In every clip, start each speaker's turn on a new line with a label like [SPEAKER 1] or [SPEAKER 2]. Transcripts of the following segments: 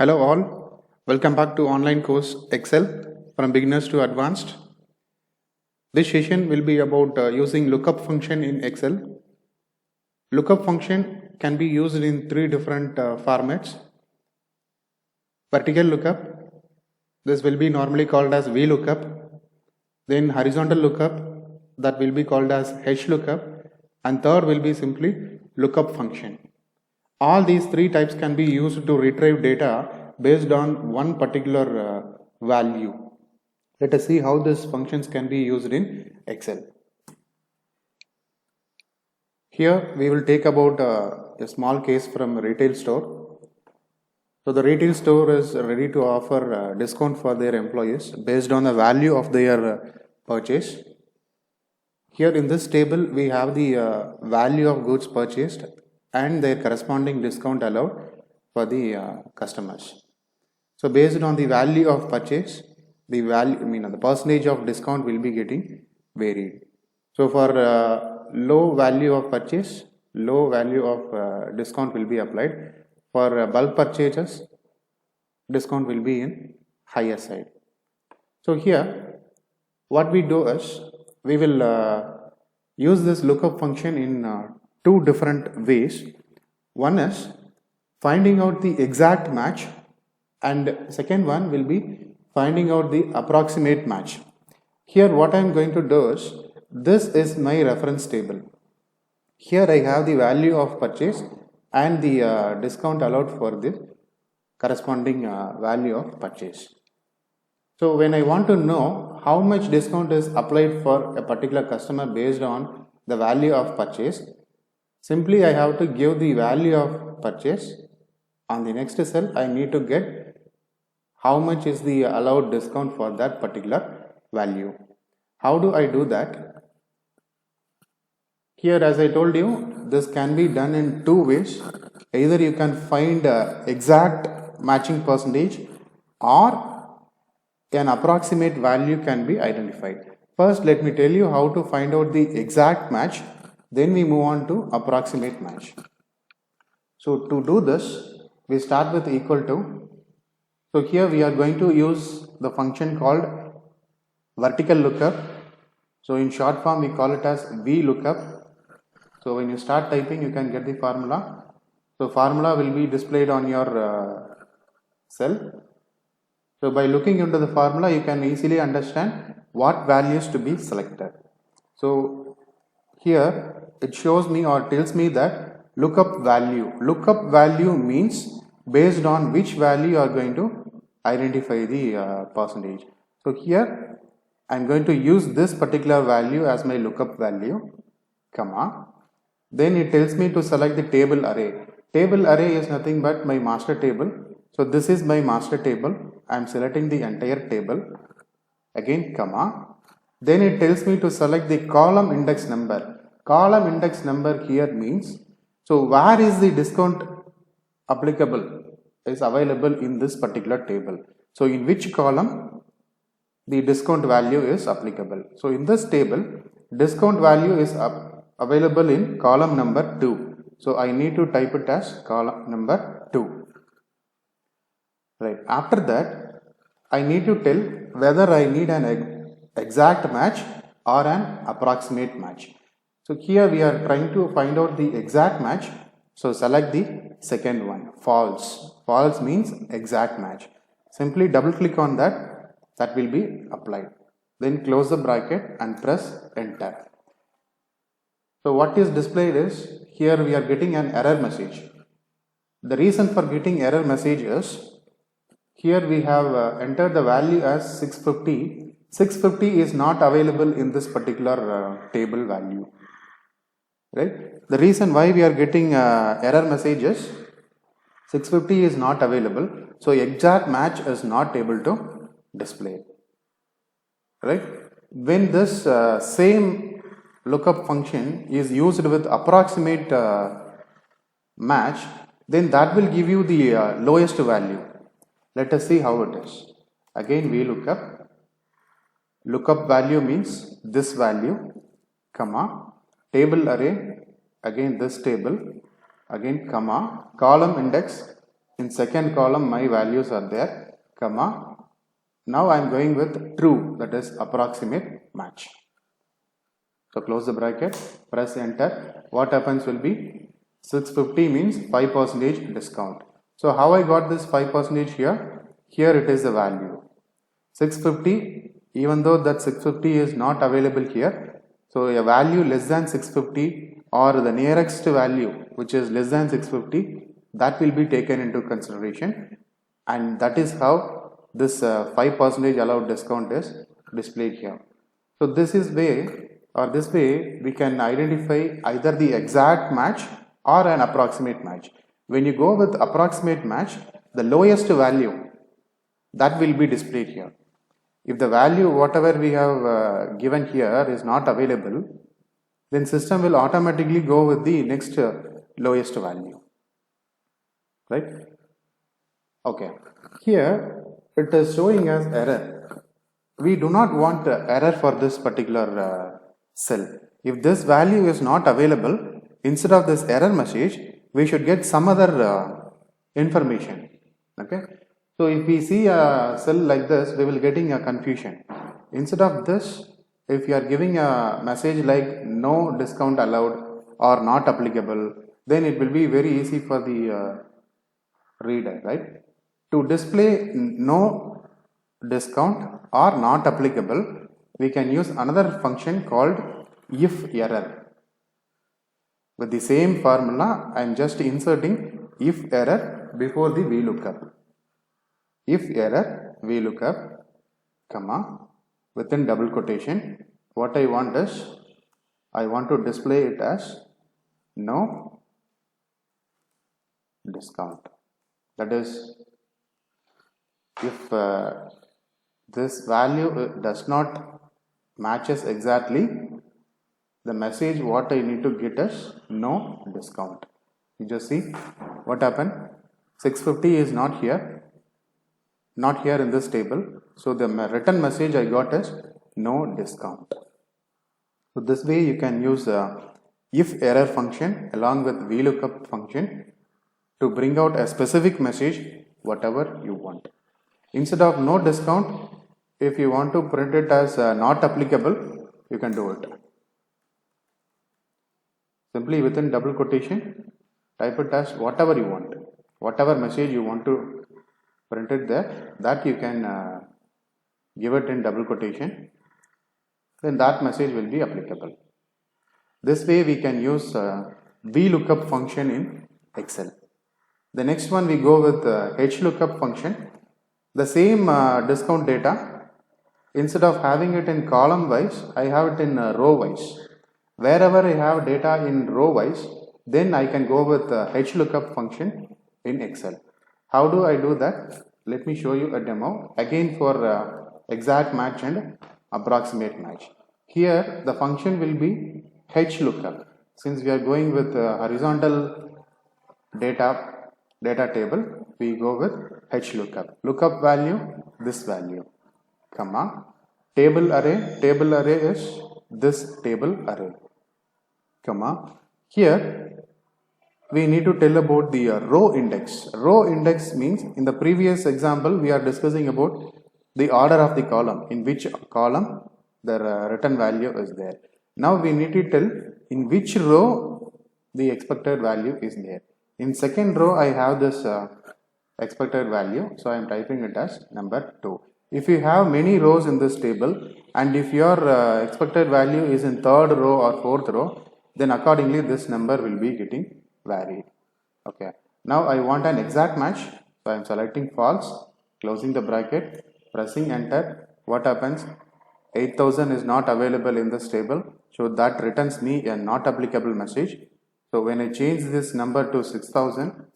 [SPEAKER 1] Hello all, welcome back to online course Excel from beginners to advanced. This session will be about using lookup function in Excel. Lookup function can be used in three different formats. Vertical lookup, this will be normally called as VLOOKUP. Then horizontal lookup, that will be called as HLOOKUP, and third will be simply lookup function. All these three types can be used to retrieve data based on one particular value. Let us see how these functions can be used in Excel. Here we will take about a small case from a retail store. So the retail store is ready to offer discount for their employees based on the value of their purchase. Here in this table we have the value of goods purchased and their corresponding discount allowed for the customers. So based on the value of purchase, the percentage of discount will be getting varied. So for low value of purchase, low value of discount will be applied. For bulk purchases, discount will be in higher side. So here, what we do is, we will use this lookup function in two different ways. One is finding out the exact match, and second one will be finding out the approximate match. Here what I am going to do is, this is my reference table. Here I have the value of purchase and the discount allowed for the corresponding value of purchase. So when I want to know how much discount is applied for a particular customer based on the value of purchase, simply I have to give the value of purchase. On the next cell I need to get how much is the allowed discount for that particular value. How do I do that? Here, as I told you, this can be done in two ways. Either you can find exact matching percentage, or an approximate value can be identified. First, let me tell you how to find out the exact match, then we move on to approximate match. So to do this, we start with equal to. So here we are going to use the function called vertical lookup. So in short form we call it as VLOOKUP. So when you start typing, you can get the formula. So formula will be displayed on your cell. So by looking into the formula, you can easily understand what values to be selected. So here it shows me or tells me that lookup value. Lookup value means based on which value you are going to identify the percentage. So here I am going to use this particular value as my lookup value, comma. Then it tells me to select the table array. Table array is nothing but my master table. So this is my master table. I am selecting the entire table. Again, comma. Then it tells me to select the column index number. Column index number here means, so where is the discount applicable is available in this particular table. So in which column the discount value is applicable. So in this table, discount value is available in column number 2. So I need to type it as column number 2. Right. After that, I need to tell whether I need an exact match or an approximate match. So here we are trying to find out the exact match. So select the second one, false. False means exact match. Simply double click on that, that will be applied. Then close the bracket and press enter. So what is displayed is, here we are getting an error message. The reason for getting error message is, here we have entered the value as 650. 650 is not available in this particular table value. Right? The reason why we are getting error message is 650 is not available. So exact match is not able to display. Right? When this same lookup function is used with approximate match, then that will give you the lowest value. Let us see how it is. Again VLOOKUP. Lookup value means this value, comma, table array, again this table, again comma, column index. In second column my values are there, comma. Now I am going with true, that is approximate match. So close the bracket, press enter. What happens will be 650 means 5% discount. So how I got this 5% here? Here it is the value. 650, even though that 650 is not available here. So a value less than 650 or the nearest value which is less than 650, that will be taken into consideration, and that is how this 5% allowed discount is displayed here. So this way we can identify either the exact match or an approximate match. When you go with approximate match, the lowest value that will be displayed here. If the value whatever we have given here is not available, then system will automatically go with the next lowest value, right? Okay, here it is showing as error. We do not want error for this particular cell. If this value is not available, instead of this error message, we should get some other information. Okay, so if we see a cell like this, we will getting a confusion. Instead of this, if you are giving a message like no discount allowed or not applicable, then it will be very easy for the reader, right? To display no discount or not applicable, we can use another function called if error. With the same formula, I am just inserting if error before the VLOOKUP. If error VLOOKUP, comma, within double quotation, what I want is, I want to display it as no discount. That is, if this value does not matches exactly, the message what I need to get is no discount. You just see what happened. 650 is not here in this table. So the written message I got is no discount. So this way you can use if error function along with VLOOKUP function to bring out a specific message whatever you want. Instead of no discount, if you want to print it as not applicable, you can do it. Simply within double quotation, type it as whatever you want. Whatever message you want to print it there, that you can give it in double quotation. Then that message will be applicable. This way we can use VLOOKUP function in Excel. The next one we go with HLOOKUP function. The same discount data, instead of having it in column wise, I have it in row wise. Wherever I have data in row wise, then I can go with HLOOKUP function in Excel. How do I do that? Let me show you a demo again for exact match and approximate match. Here the function will be HLOOKUP. Since we are going with horizontal data table, we go with HLOOKUP. Lookup value, this value, comma, table array is this table array, comma. Here we need to tell about the row index. Row index means in the previous example we are discussing about the order of the column, in which column the written value is there. Now we need to tell in which row the expected value is there. In second row I have this expected value, so I am typing it as number 2. If you have many rows in this table and if your expected value is in third row or fourth row, then accordingly this number will be getting varied. Okay, now I want an exact match, so I am selecting false, closing the bracket, pressing enter. What happens? 8000 is not available in this table, so that returns me a not applicable message. So when I change this number to 6000,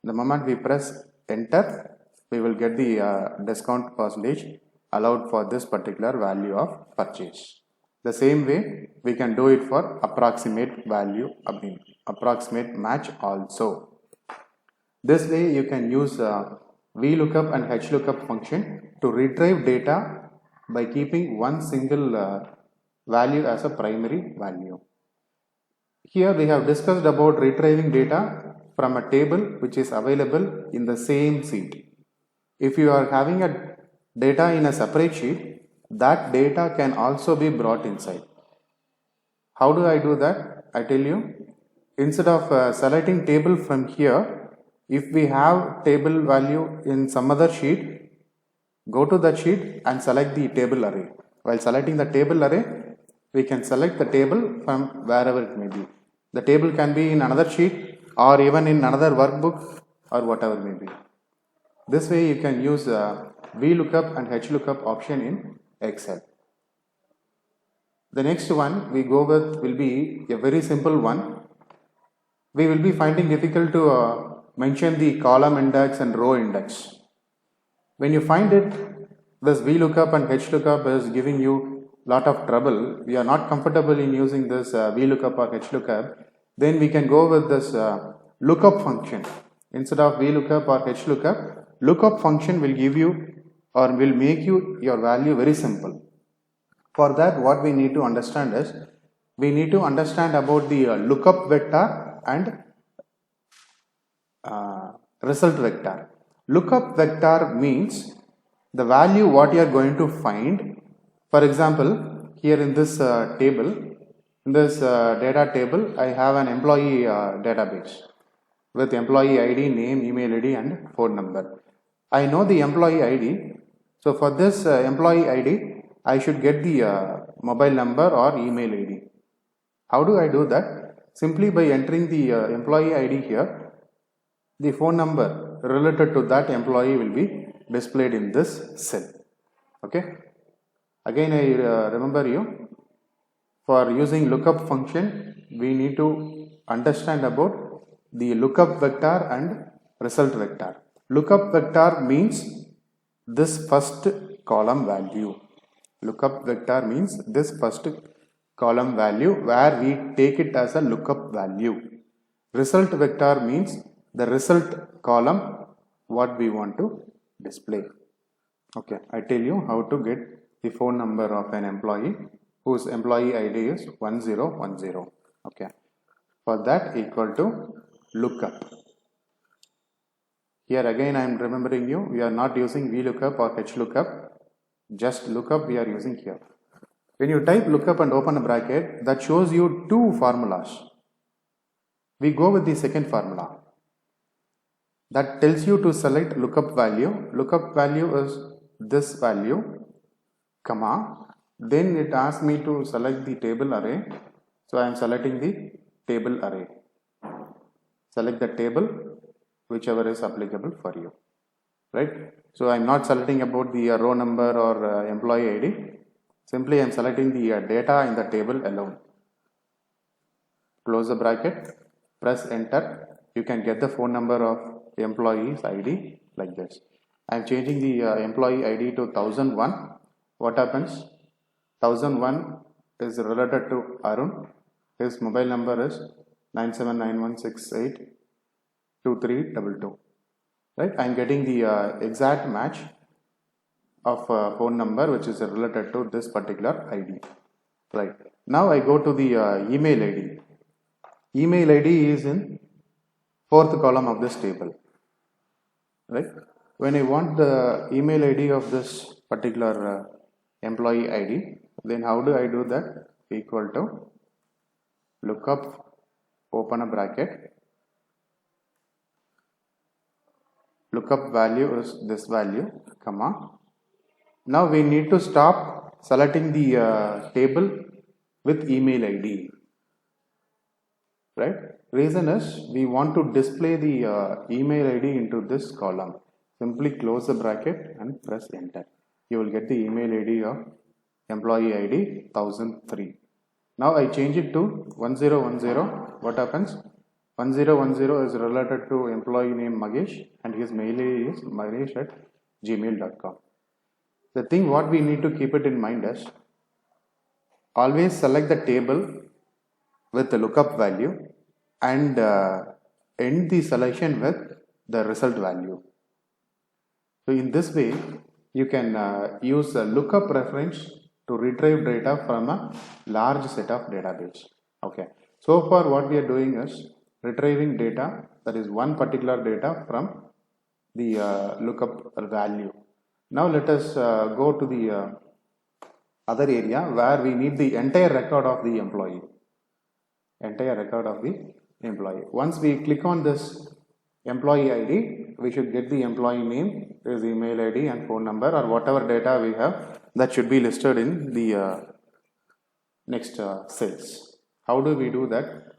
[SPEAKER 1] the moment we press enter, we will get the discount percentage allowed for this particular value of purchase. The same way we can do it for approximate value, approximate match also. This way you can use VLOOKUP and HLOOKUP function to retrieve data by keeping one single value as a primary value. Here we have discussed about retrieving data from a table which is available in the same sheet. If you are having a data in a separate sheet, that data can also be brought inside. How do I do that? I tell you, instead of selecting table from here, if we have table value in some other sheet, go to that sheet and select the table array. While selecting the table array, we can select the table from wherever it may be. The table can be in another sheet or even in another workbook or whatever it may be. This way you can use VLOOKUP and HLOOKUP option in Excel. The next one we go with will be a very simple one. We will be finding difficult to mention the column index and row index. When you find it, this VLOOKUP and HLOOKUP is giving you lot of trouble. We are not comfortable in using this VLOOKUP or HLOOKUP. Then we can go with this lookup function. Instead of VLOOKUP or HLOOKUP, lookup function will give you or will make you your value very simple. For that, what we need to understand is, we need to understand about the lookup vector and result vector. Lookup vector means the value what you are going to find. For example, here in this table, in this data table, I have an employee database with employee ID, name, email ID and phone number. I know the employee ID. So for this employee ID, I should get the mobile number or email ID. How do I do that? Simply by entering the employee ID here, the phone number related to that employee will be displayed in this cell. Okay. Again, I remember you, for using lookup function, we need to understand about the lookup vector and result vector. Lookup vector means this first column value. Lookup vector means this first column value where we take it as a lookup value. Result vector means the result column what we want to display. Okay, I tell you how to get the phone number of an employee whose employee ID is 1010. Okay, for that equal to lookup. Here again I am remembering you, we are not using VLOOKUP or HLOOKUP, just lookup we are using here. When you type lookup and open a bracket, that shows you two formulas. We go with the second formula. That tells you to select lookup value. Lookup value is this value, comma. Then it asks me to select the table array. So I am selecting the table array. Select the table, whichever is applicable for you. Right? So I am not selecting about the row number or employee ID. Simply I am selecting the data in the table alone. Close the bracket, press enter. You can get the phone number of employee's ID like this. I am changing the employee ID to 1001. What happens? 1001 is related to Arun. His mobile number is 9791682322. Right? I am getting the exact match of phone number which is related to this particular ID. Right. Now I go to the email ID. Email ID is in fourth column of this table. Right. When I want the email ID of this particular employee ID, then how do I do that? Equal to lookup, open a bracket, lookup value is this value, comma. Now we need to stop selecting the table with email ID. Right? Reason is we want to display the email ID into this column. Simply close the bracket and press enter. You will get the email ID of employee ID 1003. Now I change it to 1010. What happens? 1010 is related to employee name Magesh and his mail ID is magesh@gmail.com. The thing what we need to keep it in mind is, always select the table with the lookup value and end the selection with the result value. So in this way, you can use a lookup reference to retrieve data from a large set of database. Okay. So far what we are doing is, retrieving data, that is one particular data from the lookup value. Now let us go to the other area where we need the entire record of the employee. Once we click on this employee ID, we should get the employee name, his email ID and phone number, or whatever data we have that should be listed in the next cells. How do we do that?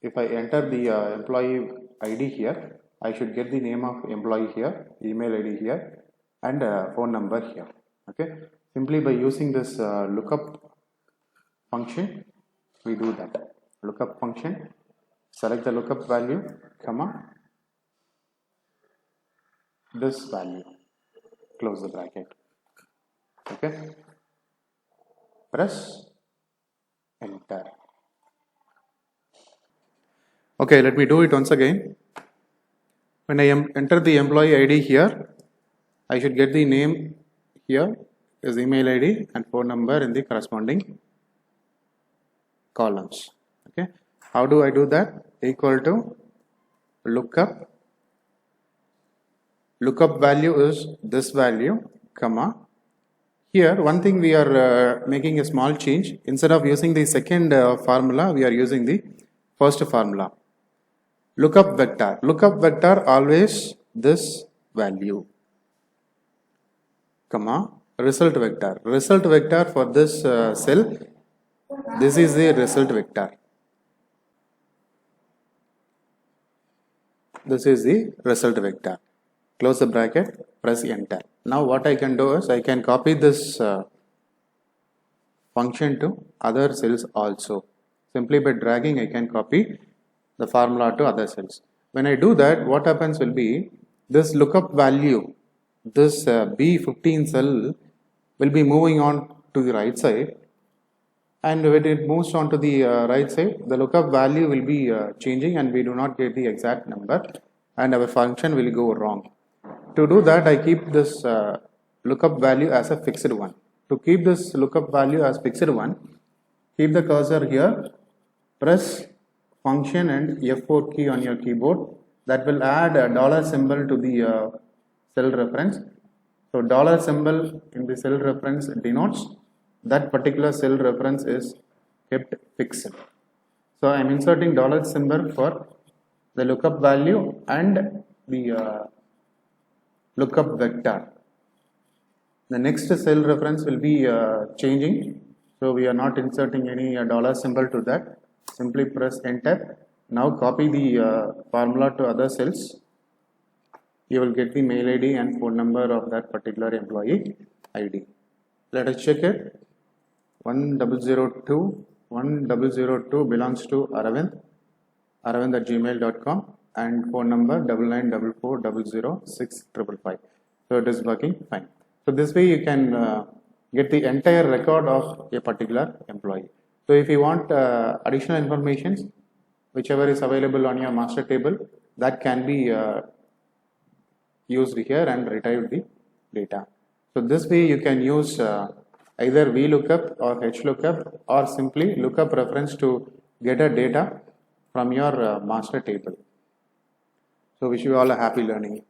[SPEAKER 1] If I enter the employee ID here, I should get the name of employee here, email ID here, and phone number here. Okay, simply by using this lookup function, we do that. Lookup function, select the lookup value, comma, this value, close the bracket. Okay, press enter. Okay, let me do it once again. When I enter the employee ID here, I should get the name here, his email ID and phone number in the corresponding columns. Okay, how do I do that? Equal to lookup value is this value, comma. Here one thing we are making a small change. Instead of using the second formula, we are using the first formula. Lookup vector always this value, comma, result vector for this cell, this is the result vector. Close the bracket, press enter. Now what I can do is I can copy this function to other cells also. Simply by dragging, I can copy the formula to other cells. When I do that, what happens will be this lookup value, this B15 cell will be moving on to the right side, and when it moves on to the right side, the lookup value will be changing and we do not get the exact number and our function will go wrong. To do that, I keep this lookup value as a fixed one. To keep this lookup value as fixed one, keep the cursor here, press function and F4 key on your keyboard. That will add a dollar symbol to the cell reference. So dollar symbol in the cell reference denotes that particular cell reference is kept fixed. So I am inserting dollar symbol for the lookup value and the lookup vector. The next cell reference will be changing, so we are not inserting any dollar symbol to that. Simply press enter. Now copy the formula to other cells. You will get the mail ID and phone number of that particular employee ID. Let us check it. 1002 belongs to Aravind @gmail.com, and phone number 9944000655. So it is working fine. So this way you can get the entire record of a particular employee. So if you want additional information, whichever is available on your master table, that can be used here and retrieve the data. So this way you can use either VLOOKUP or HLOOKUP or simply lookup reference to get a data from your master table. So wish you all a happy learning.